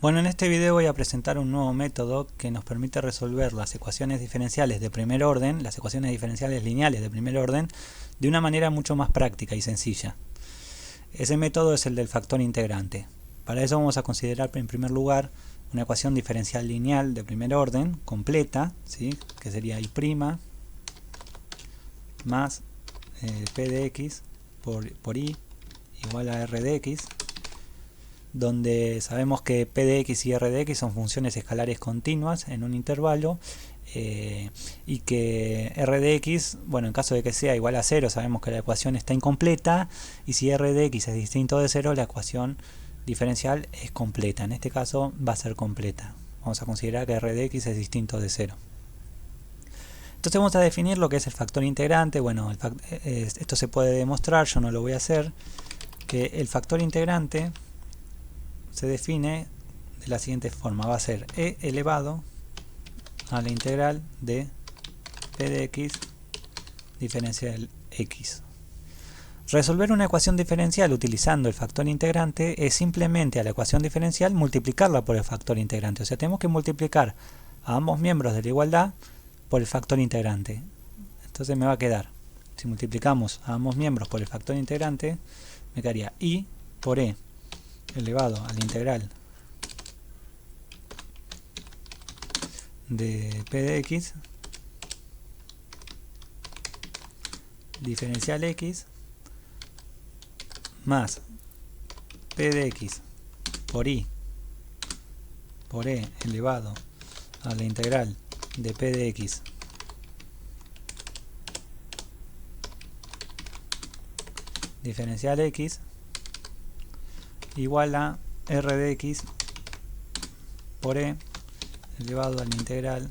Bueno, en este video voy a presentar un nuevo método que nos permite resolver las ecuaciones diferenciales de primer orden, las ecuaciones diferenciales lineales de primer orden, de una manera mucho más práctica y sencilla. Ese método es el del factor integrante. Para eso vamos a considerar en primer lugar una ecuación diferencial lineal de primer orden, completa, ¿sí? Que sería y' más p de x por i igual a r de x, donde sabemos que p de x y r de x son funciones escalares continuas en un intervalo, y que r de x, bueno, en caso de que sea igual a 0, sabemos que la ecuación está incompleta, y si r de x es distinto de 0, la ecuación diferencial es completa. En este caso va a ser completa. Vamos a considerar que r de x es distinto de 0. Entonces vamos a definir lo que es el factor integrante. Bueno, esto se puede demostrar, yo no lo voy a hacer, que el factor integrante se define de la siguiente forma: va a ser e elevado a la integral de p de x diferencial x. Resolver una ecuación diferencial utilizando el factor integrante es simplemente a la ecuación diferencial multiplicarla por el factor integrante. O sea, tenemos que multiplicar a ambos miembros de la igualdad por el factor integrante. Entonces me va a quedar, si multiplicamos a ambos miembros por el factor integrante, me quedaría i por e elevado a la integral de p de x diferencial x más p de x por i por e elevado a la integral de p de x diferencial x igual a r de x por e elevado a la integral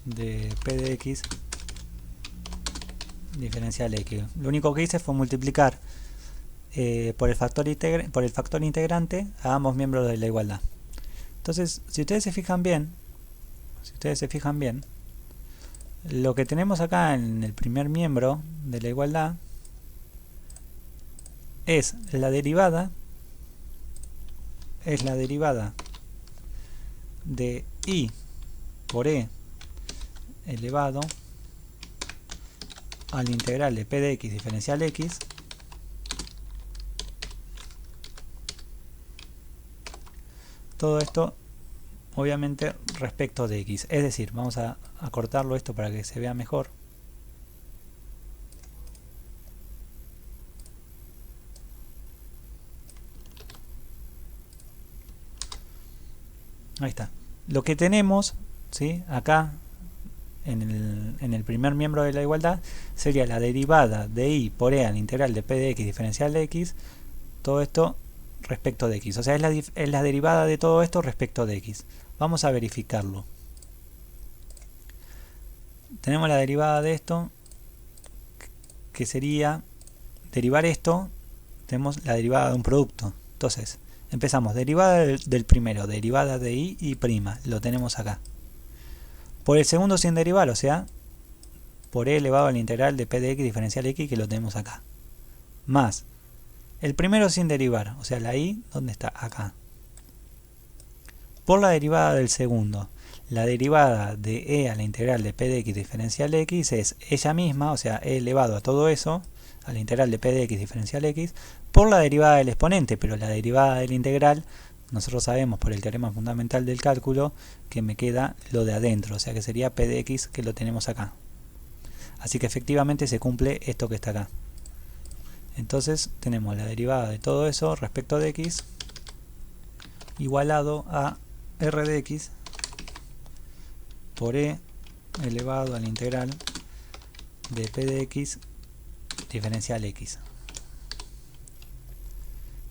de p de x diferencial x. Lo único que hice fue multiplicar por el factor integrante a ambos miembros de la igualdad. Entonces, si ustedes se fijan bien, lo que tenemos acá en el primer miembro de la igualdad es la derivada de i por e elevado a la integral de p de x diferencial x todo esto obviamente respecto de x. Es decir, vamos a acortarlo esto para que se vea mejor. Ahí está. Lo que tenemos, ¿sí?, acá en el primer miembro de la igualdad sería la derivada de i por e a la integral de p de x diferencial de x, todo esto respecto de x. O sea, es la derivada de todo esto respecto de x. Vamos a verificarlo. Tenemos la derivada de esto, que sería derivar esto, tenemos la derivada de un producto. Entonces, empezamos, derivada del primero, derivada de i y prima, lo tenemos acá. Por el segundo sin derivar, o sea, por e elevado a la integral de p de x diferencial x, que lo tenemos acá. Más el primero sin derivar, o sea, la i, ¿dónde está? Acá. Por la derivada del segundo. La derivada de e a la integral de p de x diferencial x es ella misma, o sea, e elevado a todo eso, a la integral de p de x diferencial x, por la derivada del exponente, pero la derivada de la integral, nosotros sabemos por el teorema fundamental del cálculo que me queda lo de adentro, o sea que sería p de x, que lo tenemos acá. Así que efectivamente se cumple esto que está acá. Entonces tenemos la derivada de todo eso respecto de x igualado a r de x por e elevado a la integral de p de x diferencial x.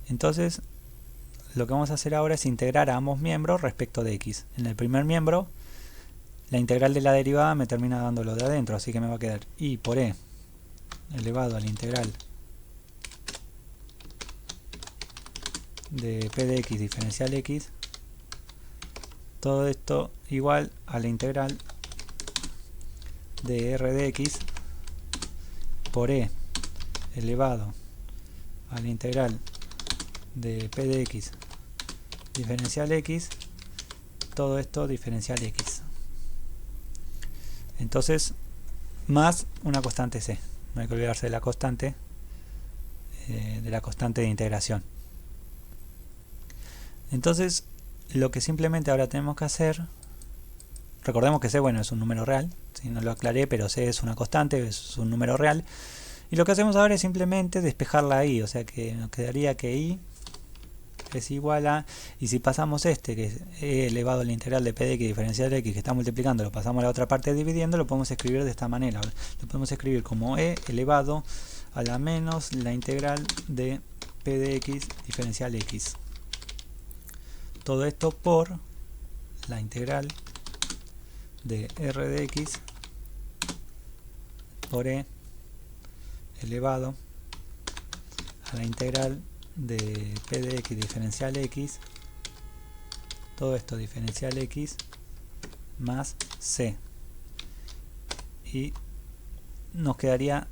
Entonces lo que vamos a hacer ahora es integrar a ambos miembros respecto de x. En el primer miembro la integral de la derivada me termina dando lo de adentro, así que me va a quedar i por e elevado a la integral de p de x diferencial x, todo esto igual a la integral de r de x por e elevado a la integral de p de x diferencial x, todo esto diferencial x. Entonces, más una constante c. No hay que olvidarse de la constante de integración. Entonces, lo que simplemente ahora tenemos que hacer, recordemos que c, bueno, es un número real, ¿sí? No lo aclaré, pero c es una constante, es un número real. Y lo que hacemos ahora es simplemente despejar la i, o sea que nos quedaría que i es igual a, y si pasamos este, que es e elevado a la integral de p de x diferencial de x, que está multiplicando, lo pasamos a la otra parte dividiendo, lo podemos escribir de esta manera. Lo podemos escribir como e elevado a la menos la integral de p de x diferencial x. Todo esto por la integral de r de x por e elevado a la integral de p de x diferencial x, todo esto diferencial x más c, y nos quedaría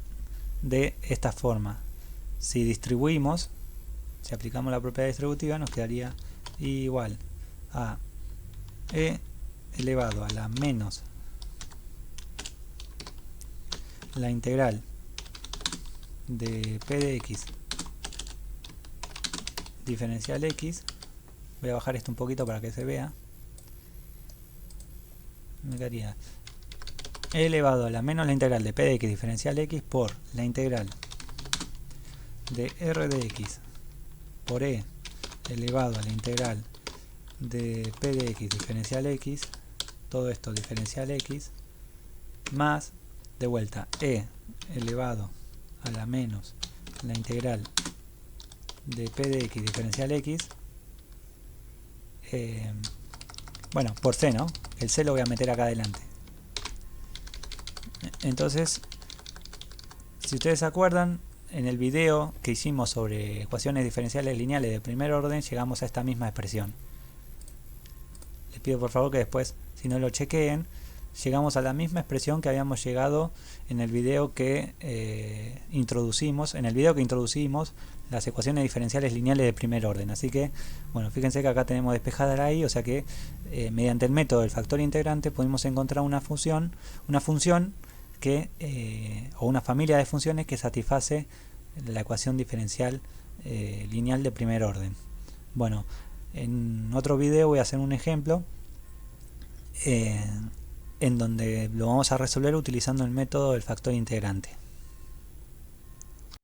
de esta forma. Si distribuimos, si aplicamos la propiedad distributiva, nos quedaría igual a e elevado a la menos la integral de p de x diferencial x. Voy a bajar esto un poquito para que se vea. Me quedaría e elevado a la menos la integral de p de x diferencial x por la integral de r de x por e elevado a la integral de p de x diferencial x, todo esto diferencial x, más, de vuelta, e elevado a la menos la integral de p de x diferencial x, bueno, por c, ¿no? El c lo voy a meter acá adelante. Entonces, si ustedes se acuerdan, en el video que hicimos sobre ecuaciones diferenciales lineales de primer orden, llegamos a esta misma expresión. Les pido por favor que después, si no lo chequeen, llegamos a la misma expresión que habíamos llegado en el video que introducimos. En el video que introducimos las ecuaciones diferenciales lineales de primer orden. Así que, bueno, fíjense que acá tenemos despejada la i, o sea que mediante el método del factor integrante pudimos encontrar una función que, o una familia de funciones que satisface la ecuación diferencial lineal de primer orden. Bueno, en otro video voy a hacer un ejemplo en donde lo vamos a resolver utilizando el método del factor integrante.